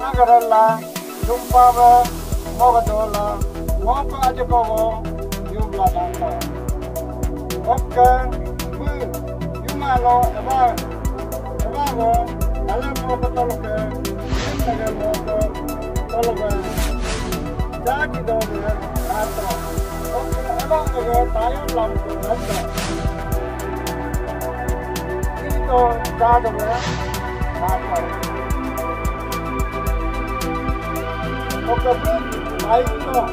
Nagarala, Jumpava, Mogadola, Moka Ajakovo, Yubla Danta. Okay, Yumalo, Evago, Alamo Toloke, Nagamo, Toloke, Jackie Dover, Atra. Okay, Evago, Tayo Lampo, Atra. Ito, Jadove, Atra. Okay, I know.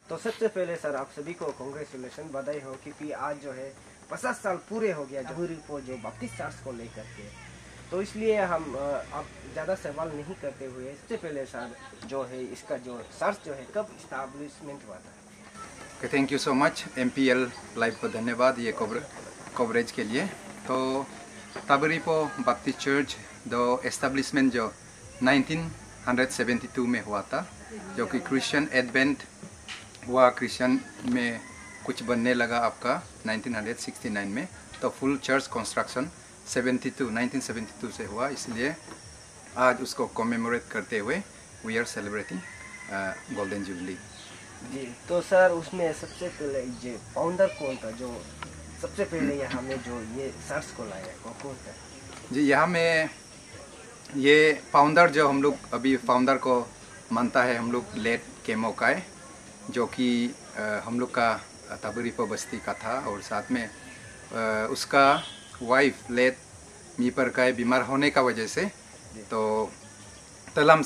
तो सबसे पहले sir आप सभी को congratulation, बधाई हो क्योंकि आज जो है 50 साल पूरे हो गया जमुरी को जो बप्तिस्ट चर्च को लेकर के। तो इसलिए हम अब ज़्यादा सवाल नहीं करते हुए सबसे पहले सर जो है इसका जो चर्च जो है कब इस्टेब्लिशमेंट हुआ था? Thank you so much MPL live को धन्यवाद ये कवरेज के लिए। तो ताबरीपो बप्तिस्ट चर्च दो एस्टेब्लिशमेंट जो 1972 में हुआ था, जो कि क्रिश्चियन एडवेंट हुआ, क्रिश्चियन में कुछ बनने लगा आपका 1969 में। तो फुल चर्च कंस्ट्रक्शन 1972 से हुआ, इसलिए आज उसको कमेमोरेट करते हुए we are celebrating golden jubilee. जी, तो सर उसमें सबसे पहले जो फाउंडर कौन था, जो सबसे पहले यहाँ में जो ये चर्च को लाया वो कौन था? जी, यहाँ में ये फाउंडर जो हम लोग अभी फाउंडर को मानता है हम लोग लेट केमोकाय, जो कि हम लोग का ताबरीपो बस्ती का था, और साथ में उसका वाइफ लेट मीपरकाय बीमार होने का वजह से तो तलम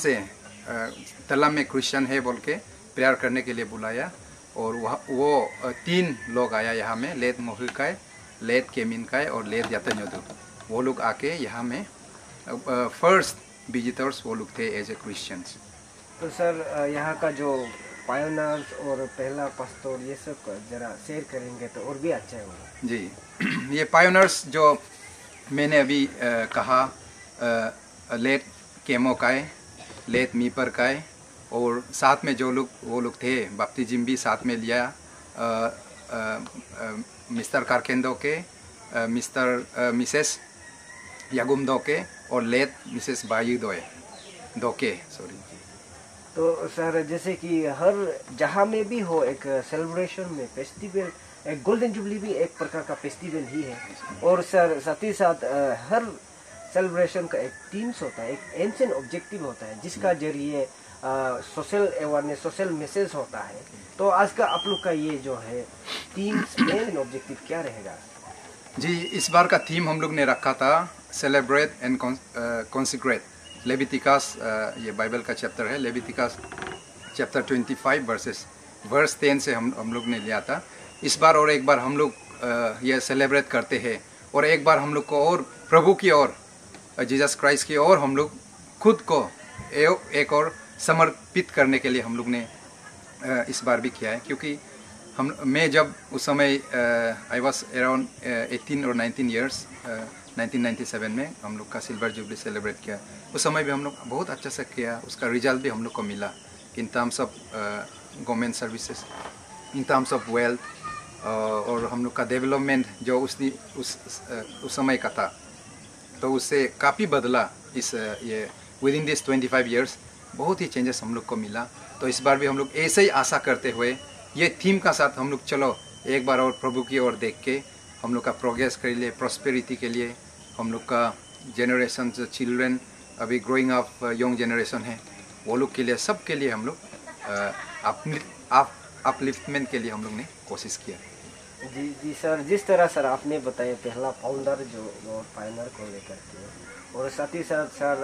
में क्रिश्चियन है बोल के प्रेयर करने के लिए बुलाया, और वो 3 लोग आया यहाँ में, लेट मोहिकाय, लेट केमिनकाय और लेट यातन्योदु। वो लोग आके यहाँ में फर्स्ट विजिटर्स वो लोग थे एज ए क्रिश्चियंस। तो सर यहाँ का जो पायोनियर्स और पहला पास्टोर ये सब जरा शेयर करेंगे तो और भी अच्छा होगा। जी, ये पायोनियर्स जो मैंने अभी कहा, लेट केमो काए, लेट मीपर काए, और साथ में जो लोग वो लोग थे बपतिस्म भी साथ में लिया, मिस्टर कारकेंदो के, मिसेस यागुमदो के और लेट मिसेस दो के, सॉरी। तो सर जैसे कि हर जहाँ में भी हो एक सेलिब्रेशन में फेस्टिवल, एक गोल्डन जुबली भी एक प्रकार का फेस्टिवल ही है। और सर साथ ही साथ हर सेलिब्रेशन का एक थीम्स होता है, एक एंशिएंट ऑब्जेक्टिव होता है जिसका जरिए सोशल अवेयरनेस, सोशल मैसेज होता है। तो आज का आप लोग का ये जो है थीम्स मेन ऑब्जेक्टिव क्या रहेगा? जी, इस बार का थीम हम लोग ने रखा था सेलिब्रेट एंड कॉन्सिक्रेट। लेविटिकस, ये बाइबल का चैप्टर है, लेविटिकस चैप्टर 25 वर्स 10 से हम लोग ने लिया था। इस बार और एक बार हम लोग ये सेलिब्रेट करते हैं, और एक बार हम लोग को और प्रभु की ओर, जीसस क्राइस्ट की ओर हम लोग खुद को एक और समर्पित करने के लिए हम लोग ने इस बार भी किया है। क्योंकि मैं जब उस समय आई वॉज अराउंड 18 और 19 ईयर्स, 1997 में हम लोग का सिल्वर जुबली सेलिब्रेट किया। उस समय भी हम लोग बहुत अच्छा से किया, उसका रिजल्ट भी हम लोग को मिला in terms of government services, in terms of wealth, और हम लोग का डेवलपमेंट जो उस समय का था, तो उससे काफ़ी बदला। इस ये विद इन दिस 25 ईयर्स बहुत ही चेंजेस हम लोग को मिला। तो इस बार भी हम लोग ऐसे ही आशा करते हुए ये थीम का साथ हम लोग चलो एक बार और प्रभु की ओर देख के हम लोग का प्रोग्रेस के लिए, प्रॉस्पेरिटी के लिए, हम लोग का जनरेशन जो चिल्ड्रन अभी ग्रोइंग अप यंग जनरेशन है वो लोग के लिए, सब के लिए हम लोग अपलिफ्टमेंट के लिए हम लोग ने कोशिश किया। जी सर, जिस तरह सर आपने बताया पहला फाउंडर जो और पायनर को लेकर के, और साथ ही साथ सर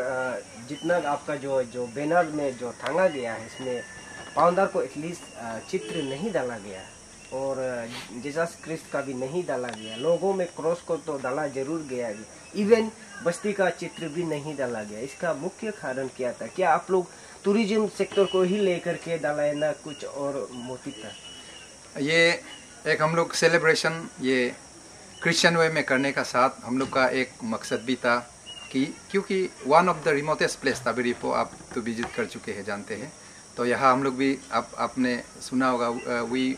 जितना आपका जो बैनर में जो टांगा गया है इसमें फाउंडर को एटलीस्ट चित्र नहीं डाला गया, और जीसस क्रिस्ट का भी नहीं डाला गया। लोगों में क्रॉस को तो डाला जरूर गया, इवन बस्ती का चित्र भी नहीं डाला गया। इसका मुख्य कारण क्या था? क्या आप लोग टूरिज्म सेक्टर को ही लेकर के डाला है, ना कुछ और मोटिव था? ये एक हम लोग सेलिब्रेशन ये क्रिश्चियन वे में करने का साथ हम लोग का एक मकसद भी था कि क्योंकि one of the remotest place ताबीरिपो आप तो विजिट कर चुके हैं, जानते हैं। तो यहाँ हम लोग भी आपने सुना होगा, we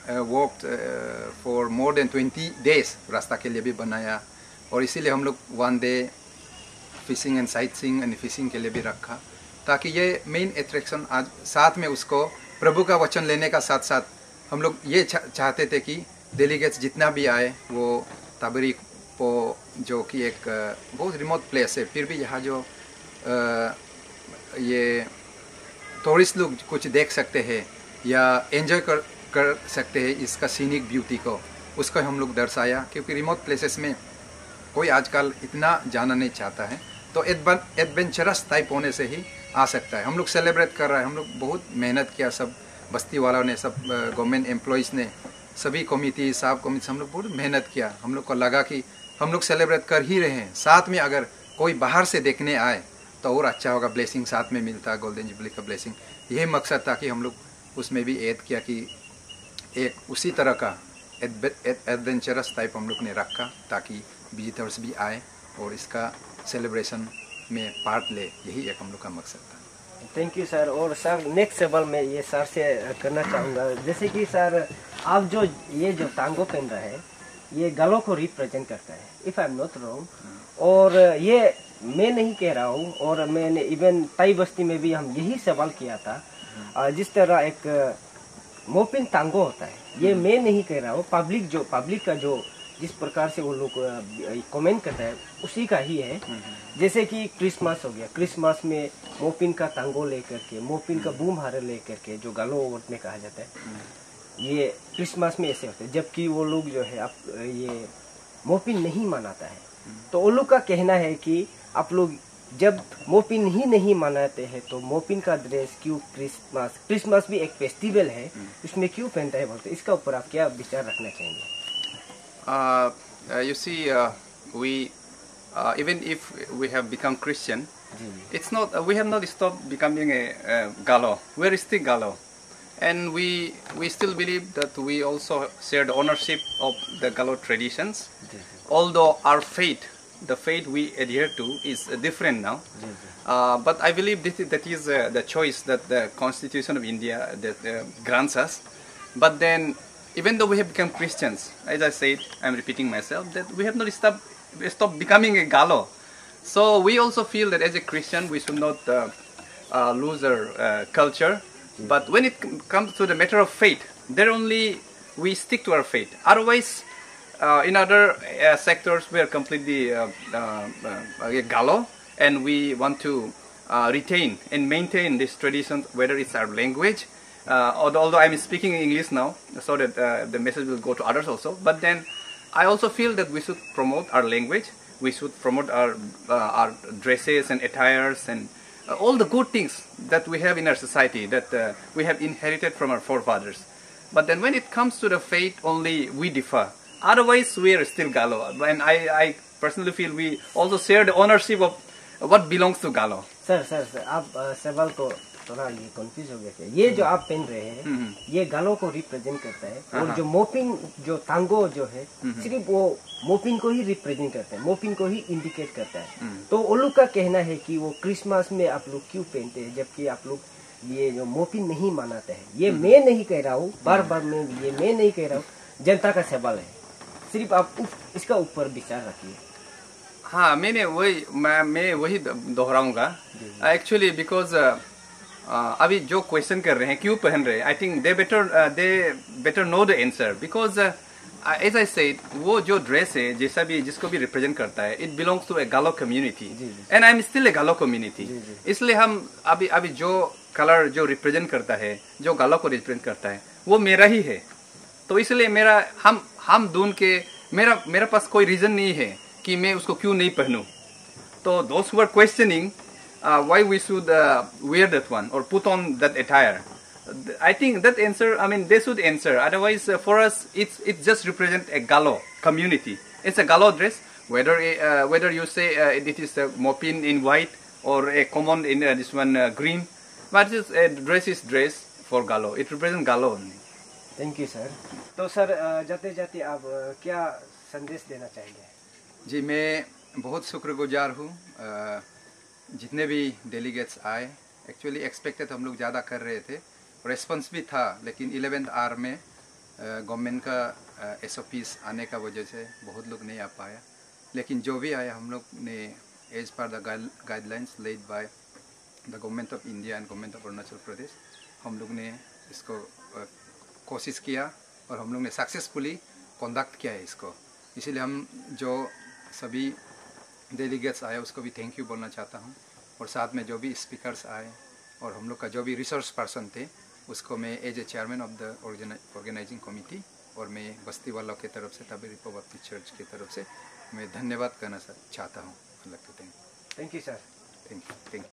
walked for more than 20 days, रास्ता के लिए भी बनाया, और इसीलिए हम लोग 1 day fishing and sight seeing and fishing के लिए भी रखा, ताकि ये मेन अट्रैक्शन आज साथ में उसको प्रभु का वचन लेने का साथ साथ हम लोग ये चाहते थे कि डेलीगेट्स जितना भी आए वो ताबीरिपो जो कि एक बहुत रिमोट प्लेस है, फिर भी यहाँ जो ये टूरिस्ट लोग कुछ देख सकते हैं या एंजॉय कर सकते हैं इसका सीनिक ब्यूटी को, उसको हम लोग दर्शाया। क्योंकि रिमोट प्लेसेस में कोई आजकल इतना जाना नहीं चाहता है, तो एडवेंचरस टाइप होने से ही आ सकता है। हम लोग सेलिब्रेट कर रहे हैं, हम लोग बहुत मेहनत किया, सब बस्ती वालों ने, सब गवर्नमेंट एम्प्लॉइज़ ने, सभी कमिटी, सब कमिटी, हम लोग बहुत मेहनत किया। हम लोग को लगा कि हम लोग सेलिब्रेट कर ही रहे हैं, साथ में अगर कोई बाहर से देखने आए तो और अच्छा होगा, ब्लेसिंग साथ में मिलता, गोल्डन जुबली का ब्लेसिंग। यही मकसद था कि हम लोग उसमें भी ऐड किया कि एक उसी तरह का एडवेंचरस टाइप हम लोग ने रखा, ताकि विजिटर्स भी आए और इसका सेलिब्रेशन में पार्ट ले। यही एक हम लोग का मकसद था। Thank you sir. और सर नेक्स्ट सवाल मैं ये सर से करना चाहूँगा, जैसे कि सर आप जो ये जो टांगो पहन रहे हैं ये गालो को रिप्रेजेंट करता है, if I am not wrong. और ये मैं नहीं कह रहा हूँ, और मैंने इवन ताई बस्ती में भी हम यही सवाल किया था। जिस तरह एक मोपिन टांगो होता है, ये मैं नहीं कह रहा हूँ, पब्लिक का जो जिस प्रकार से वो लोग कमेंट करता है उसी का ही है। जैसे कि क्रिसमस हो गया, क्रिसमस में मोपिन का टांगो लेकर के, मोपिन का बूम हारे लेकर के, जो गालो ओवट में कहा जाता है, ये क्रिसमस में ऐसे होता है। जबकि वो लोग जो है आप ये मोपिन नहीं मनाता है, तो वो लोग का कहना है कि आप लोग जब मोपिन ही नहीं मनाते हैं तो मोपिन का ड्रेस क्यों क्रिसमस भी एक फेस्टिवल है, उसमें क्यों पहनता है बोलते, इसका ऊपर आप क्या विचार रखना चाहेंगे? You see, even if we have become Christian, it's not. We have not stopped becoming a Galo. We are still Galo. and we still believe that we also share the ownership of the Galo traditions. Although our faith, the faith we adhere to, is different now. But I believe that is the choice that the Constitution of India grants us. But then, even though we have become Christians, as I said, I'm repeating myself, that we have not stopped becoming a Galo. So we also feel that as a Christian, we should not lose our culture. But when it comes to the matter of faith, there only we stick to our faith. Otherwise, in other sectors, we are completely Galo, and we want to retain and maintain this tradition, whether it's our language. Although I'm speaking English now, so that the message will go to others also. But then, I also feel that we should promote our language. We should promote our dresses and attires and all the good things that we have in our society, that we have inherited from our forefathers. But then when it comes to the faith, only we differ. Otherwise, we are still Galo. And I personally feel we also share the ownership of what belongs to Galo. Sir आप सवाल को थोड़ा ये confuse हो गया क्या? ये जो आप पहन रहे हैं, ये गालो को रिप्रेजेंट करता है, और जो मोपिन, जो तांगो जो है, सिर्फ वो मोपिन को ही रिप्रेजेंट करता है, मोपिन को ही इंडिकेट करता है. तो वो लोग का कहना है कि वो क्रिसमस में आप लोग क्यों पहनते हैं, जबकि आप लोग ये जो मोपिन नहीं मनाते हैं. ये मैं नहीं कह रहा हूँ, बार बार ये मैं नहीं कह रहा हूँ, जनता का सवाल है. सिर्फ आप इसका ऊपर विचार रखिए. हाँ, मैं वही दोहराऊंगा. एक्चुअली बिकॉज अभी जो क्वेश्चन कर रहे हैं क्यों पहन रहे हैं, I think they better know the answer. Because as I said, वो जो ड्रेस है, जैसा भी जिसको भी रिप्रेजेंट करता है, इट बिलोंग्स टू ए गालो community, and I am still a गालो कम्युनिटी. इसलिए हम अभी जो कलर जो रिप्रेजेंट करता है, जो गालो को रिप्रेजेंट करता है, वो मेरा ही है. तो इसलिए हम दून के मेरा पास कोई रीजन नहीं है कि मैं उसको क्यों नहीं पहनूं. तो दोस्त who are questioning why we should wear that one or put on that attire, I think that answer, I mean, they should answer. Otherwise, for us, it just represents a Galo community. It's a Galo dress, whether you say it is a mopin in white or a common in this one green, but it's a dress for Galo. It represents Galo only. Thank you sir. तो sir जाते जाते आप क्या संदेश देना चाहेंगे? जी, मैं बहुत शुक्रगुजार हूँ. जितने भी डेलीगेट्स आए, एक्चुअली एक्सपेक्टेड हम लोग ज़्यादा कर रहे थे, रेस्पॉन्स भी था, लेकिन 11th आवर में गवर्नमेंट का SOPs आने का वजह से बहुत लोग नहीं आ पाया. लेकिन जो भी आया, हम लोग ने as per the guidelines laid by the government of India and government of Arunachal Pradesh, हम लोग ने इसको कोशिश किया और हम लोग ने सक्सेसफुली कंडक्ट किया है इसको. इसीलिए हम जो सभी डेलीगेट्स आए उसको भी थैंक यू बोलना चाहता हूँ, और साथ में जो भी स्पीकर्स आए और हम लोग का जो भी रिसोर्स पर्सन थे, उसको मैं as a chairman of the organising committee और मैं बस्ती वालों की तरफ से, ताबीर रिपो बैप्टिस्ट चर्च की तरफ से मैं धन्यवाद करना चाहता हूँ. Thank you sir. Thank you.